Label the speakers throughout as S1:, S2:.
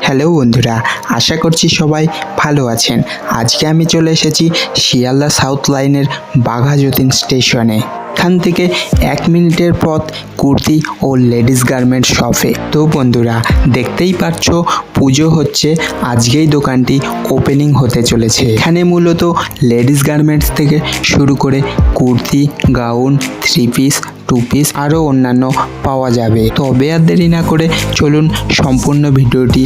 S1: Hello বন্ধুরা, আশা করছি সবাই ভালো আছেন। আজকে আমি চলে এসেছি শিয়ালদা সাউথ লাইনের বাঘা যতীন স্টেশনে। এখান থেকে 1 মিনিটের পথ কুর্তি ও লেডিস গার্মেন্টস শপে। তো বন্ধুরা, দেখতেই পাচ্ছ পুজো হচ্ছে, আজকেই দোকানটি ওপেনিং হতে চলেছে। এখানে মূলত লেডিস গার্মেন্টস থেকে শুরু করে কুর্তি, গাউন, 3 পিস, 2 পিস আরও অন্যান্য পাওয়া যাবে। তবে আর দেরি না করে চলুন সম্পূর্ণ ভিডিওটি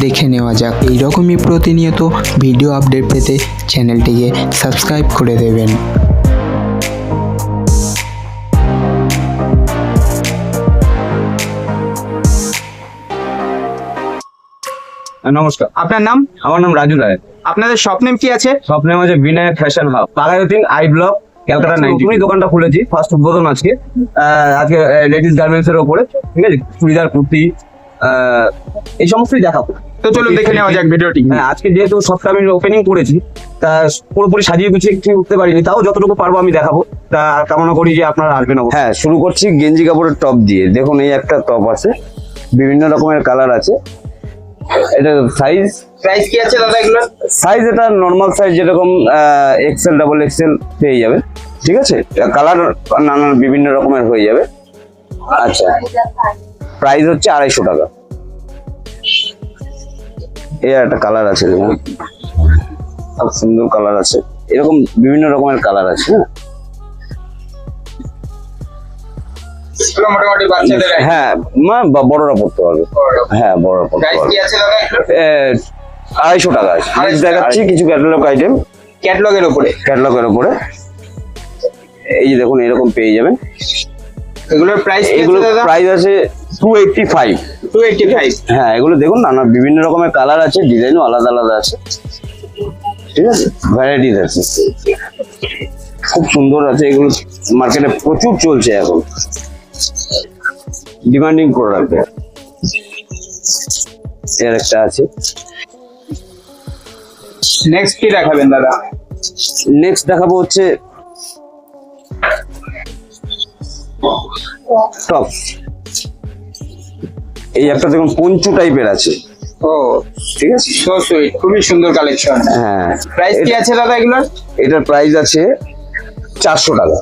S1: দেখে নেওয়া যাক। এইরকমই প্রতিনিয়ত ভিডিও আপডেট পেতে চ্যানেলটিকে সাবস্ক্রাইব করে দেবেন।
S2: নমস্কার,
S3: আপনার নাম?
S2: আমার নাম রাজু রায়।
S3: আপনাদের শপ নেম কি আছে?
S2: শপ নেম আছে Vinayak fashion hub, Baghajatin I block, Calcutta 90। তুমি দোকানটা খুলেছি, ফার্স্ট উদ্বোধন আজকে। আজকে লেডিস গার্মেন্টস এর উপরে, ঠিক আছে, চুড়িদার, কুর্তি, এই সমস্তই দেখাবো।
S3: তো চলুন দেখে নেওয়া যাক ভিডিওটি।
S2: হ্যাঁ, আজকে যেহেতু সবটা আমি ওপেনিং করেছি, তা পুরোপুরি সাজিয়ে গুছিয়ে ঠিক উঠতে পারিনি, তাও যতটুকু পারবো আমি দেখাবো। তা কামনা করি যে আপনারা আসবেন। হ্যাঁ, শুরু করছি গেঞ্জি কাপড়ের টপ দিয়ে। দেখুন, এই একটা টপ আছে, বিভিন্ন রকমের কালার আছে। এটা সাইজ
S3: প্রাইস কি আছে দাদা এগুলো?
S2: সাইজ এটা নর্মাল সাইজ, যেরকম এক্সেল, ডাবল এক্সেল পেয়ে যাবে, ঠিক আছে। কালার নানান বিভিন্ন রকমের হয়ে যাবে। আচ্ছা, প্রাইস হচ্ছে 250 টাকা। এর একটা কালার আছে, দেখুন, খুব সুন্দর কালার আছে। এরকম বিভিন্ন রকমের কালার আছে।
S3: মোটামুটি বাচ্চাদের
S2: হ্যাঁ, বড়রা পড়তে পারবে। হ্যাঁ, বড়রা পড়তে
S3: প্রাইস কি
S2: পারবে।
S3: আছে দাদা এগুলো?
S2: 250 টাকা। নেক্সট দেখাচ্ছি কিছু ক্যাটালগ আইটেম।
S3: ক্যাটালগের উপরে?
S2: ক্যাটালগের উপরে এই যে দেখুন, এরকম পেয়ে যাবেন।
S3: এগুলোর প্রাইস কি
S2: এগুলো
S3: আছে দাদা?
S2: প্রাইস আছে 285।
S3: 285।
S2: হ্যাঁ, এগুলো দেখুন, নানা বিভিন্ন রকমের কালার আছে, ডিজাইনও আলাদা আলাদা আছে, ঠিক আছে, ভ্যারাইটিস আছে, খুব সুন্দর আছে। এগুলো মার্কেটে প্রচুর চলছে এখন, ডিমান্ডিং প্রোডাক্ট। এর একটা আছে।
S3: নেক্সট কি দেখাবেন দাদা?
S2: নেক্সট দেখাবো হচ্ছে টপ। এই একটা দেখুন, পঞ্চু টাইপের আছে।
S3: ও,
S2: ঠিক আছে,
S3: সো সুইট, খুবই সুন্দর কালেকশন।
S2: হ্যাঁ।
S3: প্রাইস কি আছে দাদা এগুলোর?
S2: এটার প্রাইস আছে 400 টাকা।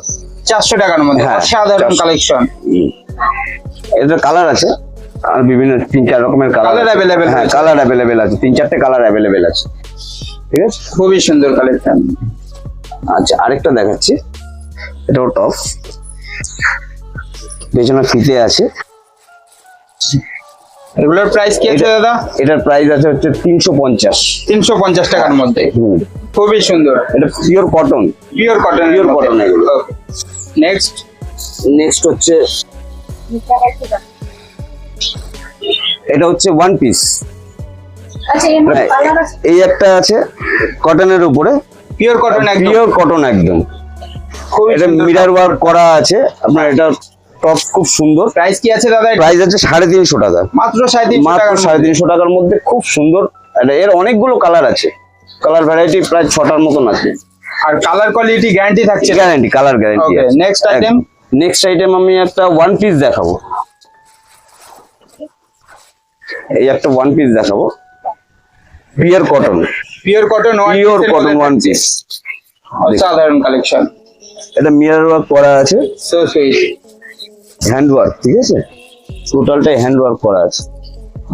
S3: 400 টাকার মধ্যে
S2: হ্যাঁ,
S3: সাধারণ
S2: 400
S3: কালেকশন।
S2: এটার কালার আছে, আর বিভিন্ন 3-4 রকমের কালার
S3: available
S2: হ্যাঁ,
S3: আছে।
S2: কালার অ্যাভেলেবেল আছে, 3-4টে কালার অ্যাভেলেবেল আছে, ঠিক আছে।
S3: খুবই সুন্দর কালেকশন।
S2: আচ্ছা, আরেকটা দেখাচ্ছি। এটাও টপ, পেছনে ফিতে আছে।
S3: এগুলোর প্রাইস কি আছে দাদা?
S2: এটার প্রাইস আছে হচ্ছে 350।
S3: 350 টাকার মধ্যে। খুবই সুন্দর।
S2: এটা pure cotton.
S3: Pure cotton.
S2: Pure cotton এগুলো।
S3: নেক্সট
S2: হচ্ছে এটা হচ্ছে 1 পিস। এই একটা আছে কটনের উপরে,
S3: পিওর কটন একদম।
S2: পিওর কটন একদম।
S3: খুবই
S2: এটা
S3: সুন্দর।
S2: মিরর ওয়ার্ক করা আছে আপনার। এটা টপ খুব সুন্দর।
S3: প্রাইস কি আছে দাদা?
S2: প্রাইস আছে 350 টাকা।
S3: মাত্র 350
S2: মাত্র
S3: টাকার মধ্যে।
S2: 350 টাকার মধ্যে খুব সুন্দর। এর অনেকগুলো কালার আছে, কালার ভ্যারাইটি প্রায় 6টার মতন আছে।
S3: আর কালার কোয়ালিটি গ্যারান্টি থাকছে?
S2: গ্যারান্টি, কালার গ্যারান্টি
S3: ওকে,
S2: আছে।
S3: Next item.
S2: নেক্সট আইটেম আমি একটা 1 পিস দেখাবো। এই একটা 1 পিস দেখাবো, pure cotton.
S3: Pure cotton.
S2: Pure cotton 1 piece,
S3: অসাধারণ কালেকশন।
S2: এটা মিরর ওয়ার্ক করা আছে,
S3: সো সুইট।
S2: হ্যান্ড ওয়ার্ক, ঠিক আছে, টোটালটাই হ্যান্ড ওয়ার্ক করা আছে।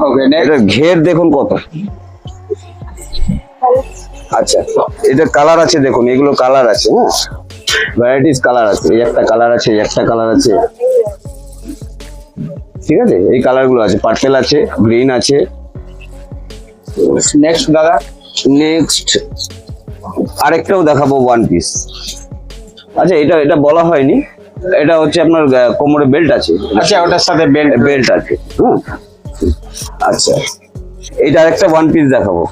S3: ওকে,
S2: এটা
S3: নেক্সট।
S2: ঘের দেখুন কত। আচ্ছা, এটা কালার আছে, দেখুন এগুলো কালার আছে। হ্যাঁ, ভ্যারাইটিস কালার আছে। এই একটা কালার আছে, এই একটা কালার আছে, ঠিক আছে। এই কালার গুলো আছে, পার্পেল আছে, গ্রিন আছে।
S3: নেক্সট দাদা।
S2: নেক্সট আরেকটাও দেখাবো 1 পিস। আচ্ছা, এটা বলা হয়নি, এটা হচ্ছে আপনার কোমরে বেল্ট আছে।
S3: আচ্ছা, ওটার সাথে
S2: বেল্ট আছে। হ্যাঁ, আচ্ছা, এটা আরেকটা 1 পিস দেখাবো।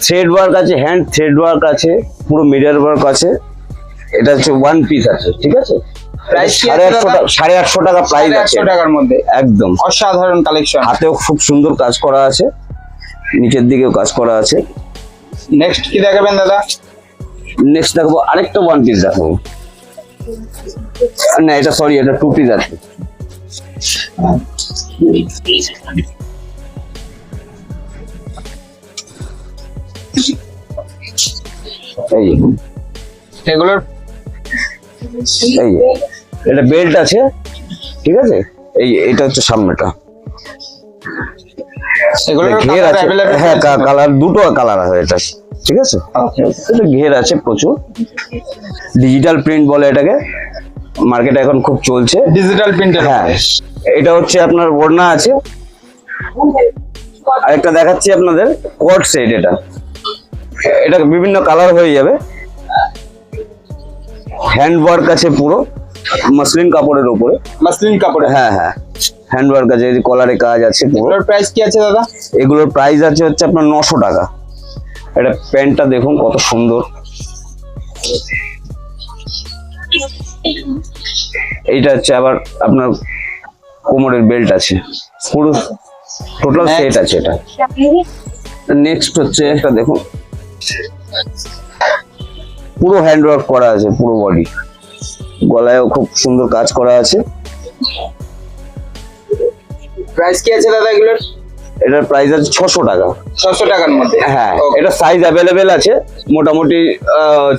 S2: থ্রেড ওয়ার্ক আছে, হ্যান্ড থ্রেড ওয়ার্ক আছে, পুরো মিরর ওয়ার্ক আছে। এটা হচ্ছে 1 পিস আছে, ঠিক আছে।
S3: প্রাইস কি আছে দাদা?
S2: 850 টাকা প্রাইস আছে।
S3: 850 টাকার মধ্যে
S2: একদম
S3: অসাধারণ কালেকশন।
S2: হাতেও খুব সুন্দর কাজ করা আছে, নিচের দিকেও কাজ করা আছে।
S3: নেক্সট কি দেখাবেন দাদা?
S2: নেক্সট দেখাবো আরেকটা 1 পিস দেখাবো। না, এটা সরি, এটা 2 পিস আছে। এই
S3: এগুলোর
S2: এই এটা বেল্ট আছে, ঠিক আছে। এটা হচ্ছে সামনেটা,
S3: এগুলোর
S2: ঘের আছে।
S3: available
S2: হ্যাঁ,
S3: আছে?
S2: কালার দুটো কালার আছে এটা, ঠিক আছে। এটা ঘের আছে প্রচুর, ডিজিটাল প্রিন্ট বলে এটাকে, মার্কেটে এখন খুব চলছে।
S3: Digital printer.
S2: হ্যাঁ, এটা হচ্ছে আপনার ওড়না আছে। আরেকটা দেখাচ্ছি আপনাদের, কোট সেট। এটা বিভিন্ন কালার হয়ে যাবে, হ্যান্ড ওয়ার্ক আছে পুরো মসলিন কাপড়ের উপরে।
S3: মাসলিন কাপড়ে।
S2: হ্যাঁ হ্যাঁ, হ্যান্ড ওয়ার্ক আছে, কলারে কাজ আছে পুরো।
S3: এগুলোর প্রাইস কি আছে দাদা?
S2: এগুলোর প্রাইস আছে হচ্ছে আপনার 900 টাকা। এটা প্যান্টটা দেখুন কত সুন্দর। এইটা হচ্ছে আবার আপনার কোমরের বেল্ট আছে, পুরো টোটাল সেট আছে এটা। নেক্সট হচ্ছে এটা দেখুন, পুরো হ্যান্ড ওয়ার্ক করা আছে, পুরো বডি, গলায়ও খুব সুন্দর কাজ করা আছে।
S3: প্রাইস কি আছে দাদা এগুলোর?
S2: এটার প্রাইস আছে 600 টাকা।
S3: 600 টাকার মধ্যে।
S2: হ্যাঁ,
S3: Okay.
S2: এটা সাইজ অ্যাভেলেবেল আছে মোটামুটি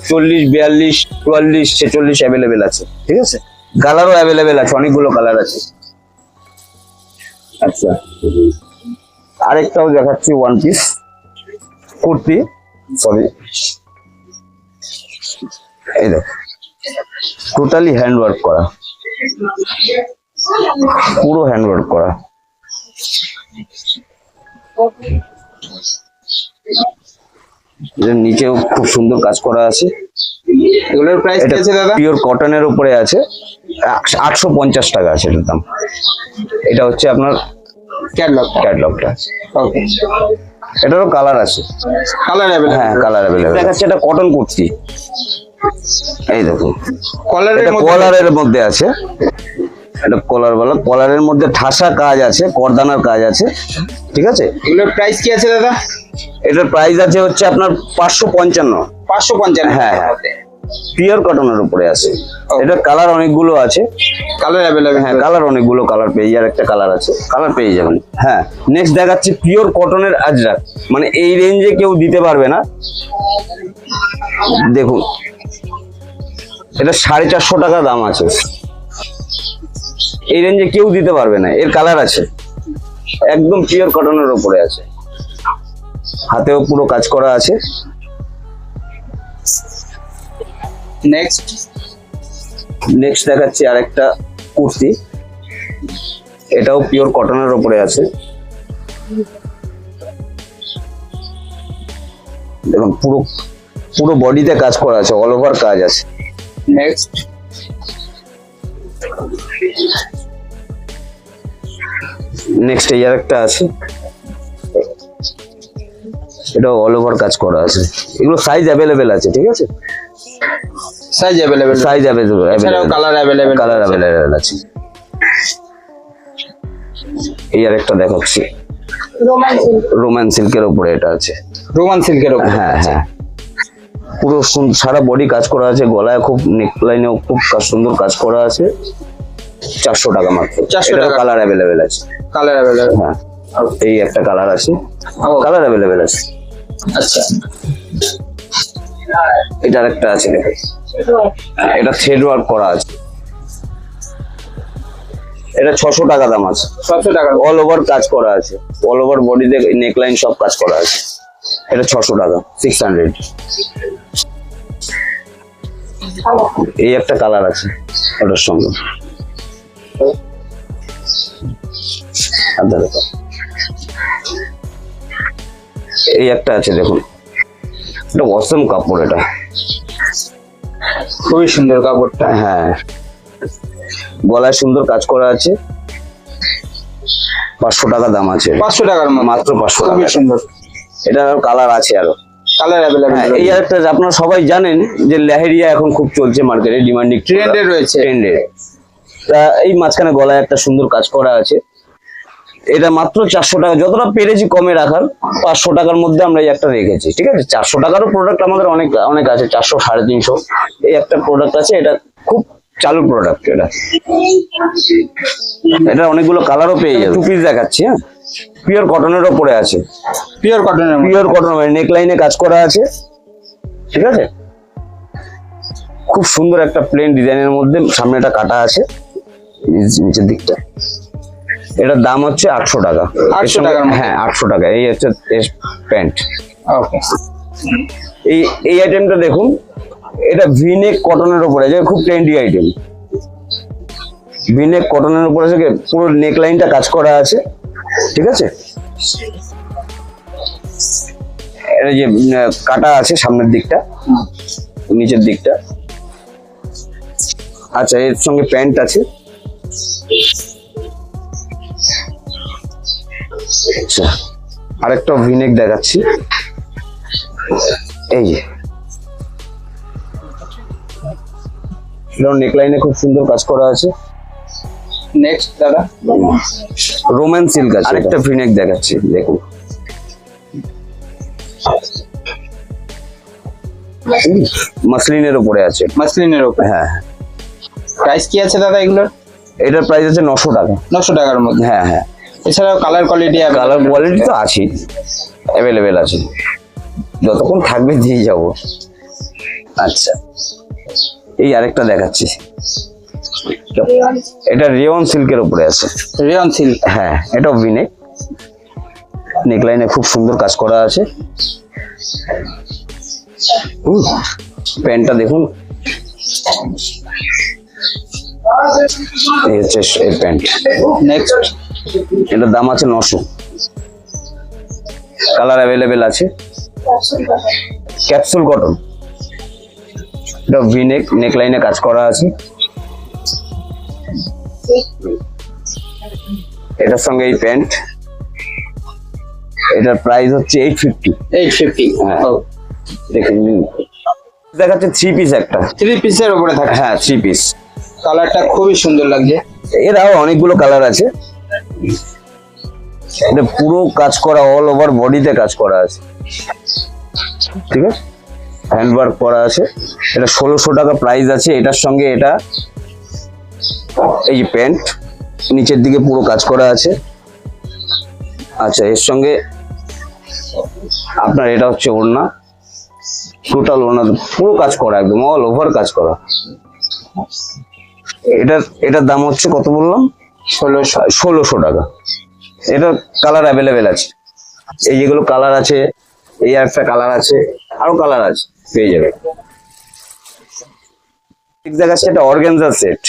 S2: 40, 42, 44, 46 অ্যাভেলেবেল আছে, ঠিক আছে। কালারও অ্যাভেলেবেল আছে, অনেকগুলো কালার আছে। আচ্ছা, আরেকটাও দেখাচ্ছি, ওয়ান পিস কুর্তি, সরি, এই দেখো টোটালি হ্যান্ড ওয়ার্ক করা, পুরো হ্যান্ড ওয়ার্ক করা। এর নিচেও খুব সুন্দর কাজ করা আছে।
S3: এগুলোর প্রাইস কি
S2: এটা
S3: আছে দাদা?
S2: পিওর কটনের উপরে আছে, 850 টাকা আছে এটার দাম। এটা হচ্ছে আপনার ক্যাটলগটা।
S3: ওকে।
S2: এটারও কালার আছে।
S3: কালার
S2: হ্যাঁ,
S3: अवेलेबल।
S2: কালার অ্যাভেলেবেল দেখাচ্ছে। এটা কটন কুর্তি, এই দেখুন,
S3: কলারের
S2: এটা
S3: মধ্যে।
S2: কলারের মধ্যে আছে। এটা কলার বলা, কলারের মধ্যে ঠাসা কাজ আছে, করদানার কাজ আছে, ঠিক আছে।
S3: এগুলোর প্রাইস কি আছে দাদা?
S2: এটার প্রাইস আছে হচ্ছে আপনার 555।
S3: 555।
S2: হ্যাঁ হ্যাঁ, পিওর কটনের উপরে আছে। এটা কালার অনেকগুলো আছে।
S3: Colour available.
S2: হ্যাঁ, কালার অনেকগুলো কালার পেয়ে যাবেন, একটা কালার আছে, কালার পেয়ে যাবেন। হ্যাঁ, নেক্সট দেখাচ্ছি পিওর কটনের আজরাক, মানে এই রেঞ্জে কেউ দিতে পারবে না। দেখুন, এটা 450 টাকা দাম আছে, এই রেঞ্জে কেউ দিতে পারবে না। এর কালার আছে, একদম পিওর কটনের উপরে আছে, হাতেও পুরো কাজ করা আছে।
S3: নেক্সট
S2: দেখাচ্ছি আরেকটা কুর্তি, এটাও পিওর কটনের উপরে আছে। দেখুন, পুরো বডিতে কাজ করা আছে, অল ওভার কাজ আছে।
S3: নেক্সট
S2: এই আরেকটা আছে, এটাও অল ওভার কাজ করা আছে। এগুলো সাইজ অ্যাভেলেবেল আছে, ঠিক আছে।
S3: Size available.
S2: সাইজ
S3: এছাড়াও কালার अवेलेबल।
S2: কালার অ্যাভেলেবেল আছে। এই আরেকটা দেখাচ্ছি, রোমান সিল্কের উপরে এটা আছে।
S3: রোমান সিল্কের উপর।
S2: হ্যাঁ হ্যাঁ, পুরো সারা বডি কাজ করা আছে, গলায় খুব, নেক লাইনেও খুব সুন্দর কাজ করা আছে। 400 টাকা মাত্র।
S3: 400 টাকা।
S2: কালার অ্যাভেলেবেল আছে।
S3: Colour available.
S2: হ্যাঁ, এই একটা কালার আছে, কালার অ্যাভেলেবেল আছে।
S3: আচ্ছা।
S2: এটার একটা আছে, দেখুন, এটা থ্রেড ওয়ার্ক করা আছে। এটা 600 টাকা দাম আছে।
S3: 600 টাকা।
S2: অল ওভার কাজ করা আছে, অল ওভার বডিতে নেকলাইন সব কাজ করা আছে। এটা 600 টাকা, 600। এই একটা কালার আছে ওটার সঙ্গে। আচ্ছা, দেখো, এই একটা আছে, দেখুন, এটা অসম কাপড়, এটা
S3: খুবই সুন্দর কাপড়টা।
S2: হ্যাঁ, গলায় সুন্দর কাজ করা আছে। 500 টাকা দাম আছে।
S3: 500 টাকার মধ্যে।
S2: মাত্র 500
S3: খুবই
S2: টাকা।
S3: সুন্দর।
S2: এটা কালার আছে আরো।
S3: কালার
S2: হ্যাঁ,
S3: अवेलेबल।
S2: এই আরেকটা, আপনারা সবাই জানেন যে লেহেরিয়া এখন খুব চলছে মার্কেটে, ডিমান্ডিং
S3: ট্রেন্ডে রয়েছে।
S2: ট্রেন্ডে। তা এই মাঝখানে গলায় একটা সুন্দর কাজ করা আছে। এটা মাত্র 400 টাকা, যতটা পেরেছি কমে রাখার। 500 টাকার মধ্যে আমরা এই একটা রেখেছি, ঠিক আছে। 400 টাকারও প্রোডাক্ট আমাদের অনেক অনেক আছে, 400, 350 এই একটা প্রোডাক্ট আছে। এটা খুব চালু প্রোডাক্ট এটা। এটা অনেকগুলো কালারও পেয়ে যাবে। টু পিস দেখাচ্ছি, হ্যাঁ, পিওর কটনের ওপরে আছে।
S3: পিওর কটনের মধ্যে।
S2: পিওর কটন, মানে নেক লাইনে কাজ করা আছে, ঠিক আছে। খুব সুন্দর একটা প্লেন ডিজাইনের মধ্যে সামনেটা কাটা আছে, নিচের দিকটা। এটার দাম হচ্ছে 800 টাকা।
S3: 800 টাকার মধ্যে?
S2: হ্যাঁ, 800 টাকা। এই হচ্ছে প্যান্ট।
S3: ওকে।
S2: এই আইটেমটা দেখুন, এটা ভিনেক কটনের উপরে আছে, খুব ট্রেন্ডি আইটেম। ভিনেক কটনের উপরে আছে, পুরো নেক লাইনটা কাজ করা আছে, ঠিক আছে। এটা যে কাটা আছে সামনের দিকটা, নিচের দিকটা। আচ্ছা, এর সঙ্গে প্যান্ট আছে। আচ্ছা, আরেকটা ভিনেক দেখাচ্ছি, এই যে নেকলাইনে খুব সুন্দর কাজ করা আছে।
S3: নেক্সট দাদা,
S2: রোমান সিল্ক আছে। আরেকটা ভিনেক দেখাচ্ছি, দেখুন। মাসলিনের উপরে আছে।
S3: মাসলিনের উপরে।
S2: হ্যাঁ,
S3: প্রাইস কি আছে দাদা এগুলোর?
S2: এটার প্রাইস আছে 900 টাকা।
S3: 900 টাকার মধ্যে।
S2: হ্যাঁ হ্যাঁ,
S3: এছাড়াও কালার কোয়ালিটি,
S2: কালার কোয়ালিটি তো আছে, অ্যাভেলেবেল আছে, যতক্ষণ থাকবে দিয়ে যাব। আচ্ছা, এই আরেকটা দেখাচ্ছি, এটা রেয়ন সিল্কের উপরে আছে।
S3: Rayon silk.
S2: হ্যাঁ, এটাও ভিনেক, নেকলাইনে খুব সুন্দর কাজ করা আছে। প্যান্টটা দেখুন, এই হচ্ছে এই প্যান্ট।
S3: নেক্সট,
S2: এটার দাম আছে 900। কালার অ্যাভেলেবেল আছে। ক্যাপসুল কটন, এটা ভিনেক, নেকলাইনে কাজ করা আছে। এটার সঙ্গে এই প্যান্ট, এটার প্রাইস হচ্ছে 850।
S3: 850।
S2: হ্যাঁ, দেখুন দেখাচ্ছে 3 পিস একটা।
S3: 3 পিসের উপরে থাকে।
S2: হ্যাঁ, 3 পিস।
S3: কালারটা খুবই সুন্দর লাগছে।
S2: এরাও অনেকগুলো কালার আছে। এটা পুরো কাজ করা, অল ওভার বডিতে কাজ করা আছে, ঠিক আছে। হ্যান্ড ওয়ার্ক করা আছে। এটা 1600 টাকা প্রাইস আছে। এটার সঙ্গে এটা, এই যে প্যান্ট, নিচের দিকে পুরো কাজ করা আছে। আচ্ছা, এর সঙ্গে আপনার এটা হচ্ছে ওড়না, টোটাল ওড়না পুরো কাজ করা, একদম অল ওভার কাজ করা। এটার দাম হচ্ছে কত বললাম? 1600 টাকা। এটার কালার অ্যাভেলেবেল আছে। এই যেগুলো কালার আছে, এই একটা কালার আছে, আরো কালার আছে, পেয়ে যাবে। ঠিক দেখাচ্ছে, এটা অর্গানজার সেট।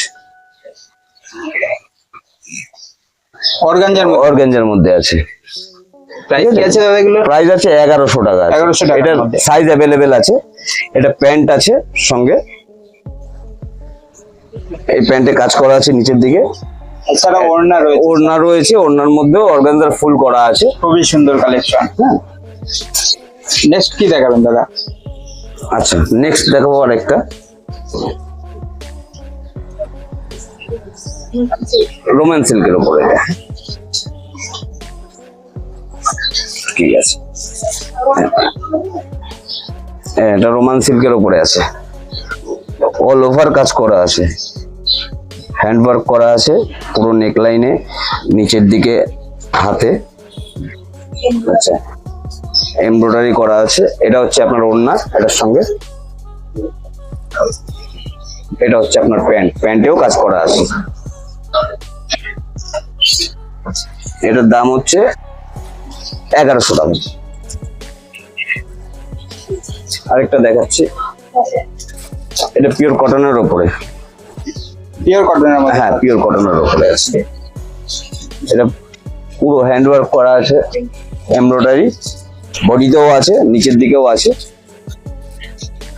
S2: অর্গানজার মধ্যে আছে।
S3: প্রাইস কি আছে দাদা এগুলোর?
S2: প্রাইস আছে 1100 টাকা।
S3: 1100 টাকা।
S2: এটার সাইজ অ্যাভেলেবেল আছে। এটা প্যান্ট আছে সঙ্গে, এই প্যান্টে কাজ করা আছে নিচের দিকে।
S3: এছাড়া ওড়না রয়েছে।
S2: ওড়না রয়েছে, ওড়নার মধ্যেও অর্গানজার ফুল করা আছে।
S3: খুবই সুন্দর কালেকশন।
S2: হ্যাঁ,
S3: নেক্সট কি দেখাবেন দাদা?
S2: আচ্ছা, নেক্সট দেখাবো আরেকটা রোমান সিল্কের উপরে। ঠিক আছে, এটা রোমান সিল্কের উপরে আছে, অল ওভার কাজ করা আছে, হ্যান্ড ওয়ার্ক করা আছে পুরো নেকলাইনে, নিচের দিকে হাতে। আচ্ছা, এমব্রয়ডারি করা আছে। এটা হচ্ছে আপনার ওড়না, এটার সঙ্গে এটা হচ্ছে আপনার প্যান্ট, প্যান্টেও কাজ করা আছে। এটার দাম হচ্ছে 1100 টাকা। আরেকটা দেখাচ্ছি, এটা পিওর কটনের উপরে।
S3: পিওর কটনের মধ্যে?
S2: হ্যাঁ, পিওর কটনের উপরে আছে। এটা পুরো হ্যান্ড ওয়ার্ক করা আছে, এমব্রয়ডারি, বডিতেও আছে, নিচের দিকেও আছে,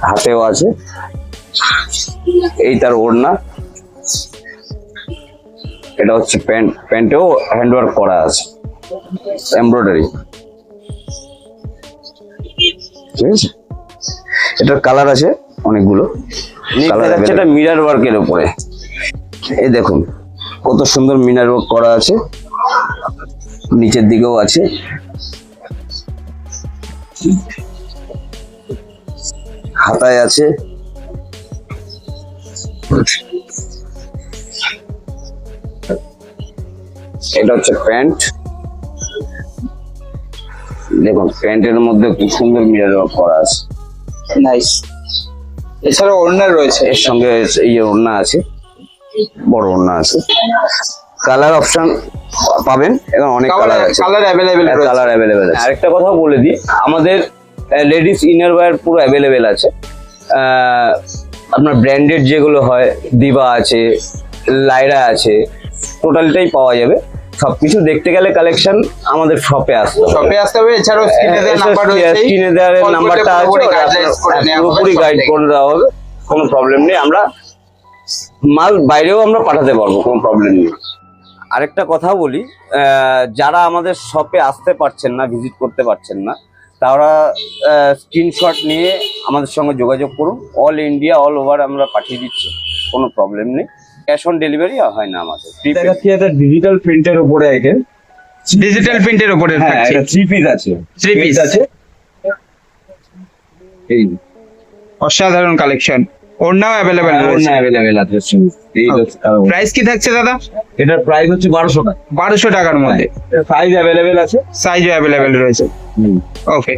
S2: হাতেও আছে। এই তার ওড়না। এটা হচ্ছে প্যান্ট, প্যান্টেও হ্যান্ড ওয়ার্ক করা আছে, এমব্রয়ডারি। ঠিক আছে, এটার কালার আছে অনেকগুলো কালার আছে। এটা মিরর ওয়ার্কের উপরে, এই দেখুন কত সুন্দর মিরর ওয়ার্ক করা আছে, নিচের দিকেও আছে। হাতায় আছে, এটা হচ্ছে প্যান্ট, দেখুন প্যান্টের মধ্যে খুব সুন্দর মিরর ওয়ার্ক করা আছে।
S3: নাইস। এছাড়া ওড়না রয়েছে।
S2: এর সঙ্গে এই যে ওড়না আছে, বড় ওড়না আছে। কালার অপশন পাবেন এবং অনেক কালার আছে,
S3: কালার অ্যাভেলেবেল রয়েছে।
S2: কালার অ্যাভেলেবেল আছে। আরেকটা কথা বলে দিই, আমাদের লেডিস ইনার ওয়্যার পুরো অ্যাভেলেবেল আছে। আপনার ব্র্যান্ডেড যেগুলো হয়, দিবা আছে, লাইরা আছে, টোটালটাই পাওয়া যাবে। সবকিছু দেখতে গেলে কালেকশন আমাদের শপে আসতে হবে।
S3: শপে আসতে হবে। এছাড়াও স্ক্রিনে দেওয়া নাম্বার রয়েছে।
S2: স্ক্রিনে দেওয়ার নাম্বারটা আছে, পুরোপুরি গাইড করে দেওয়া হবে, কোনো প্রবলেম নেই। আমরা মাল বাইরেও আমরা পাঠাতে পারবো, কোনো প্রবলেম নেই। আরেকটা কথা বলি, যারা আমাদের শপে আসতে পারছেন না, ভিজিট করতে পারছেন না, তারা স্ক্রিনশট নিয়ে আমাদের সঙ্গে যোগাযোগ করুন। অল ইন্ডিয়া, অল ওভার আমরা পাঠিয়ে দিচ্ছি, কোনো প্রবলেম নেই। ক্যাশ অন ডেলিভারি হয় না আমাদের।
S4: দেখাচ্ছি এটা ডিজিটাল প্রিন্টের উপরে আইটেম।
S3: ডিজিটাল প্রিন্টের উপরে
S4: হ্যাঁ,
S3: থাকছে।
S4: এটা 3 পিস আছে।
S3: 3 piece
S4: আছে। এই
S3: অসাধারণ কালেকশন। ওড়নাও অ্যাভেলেবেল
S4: ওড়না
S3: রয়েছে।
S4: अवेलेबल আছে। এই হচ্ছে
S3: প্রাইস কি থাকছে দাদা?
S4: এটার প্রাইস হচ্ছে 1200 টাকা।
S3: 1200 টাকার মধ্যে।
S4: সাইজ अवेलेबल আছে।
S3: সাইজও অ্যাভেলেবেল রয়েছে। ওকে।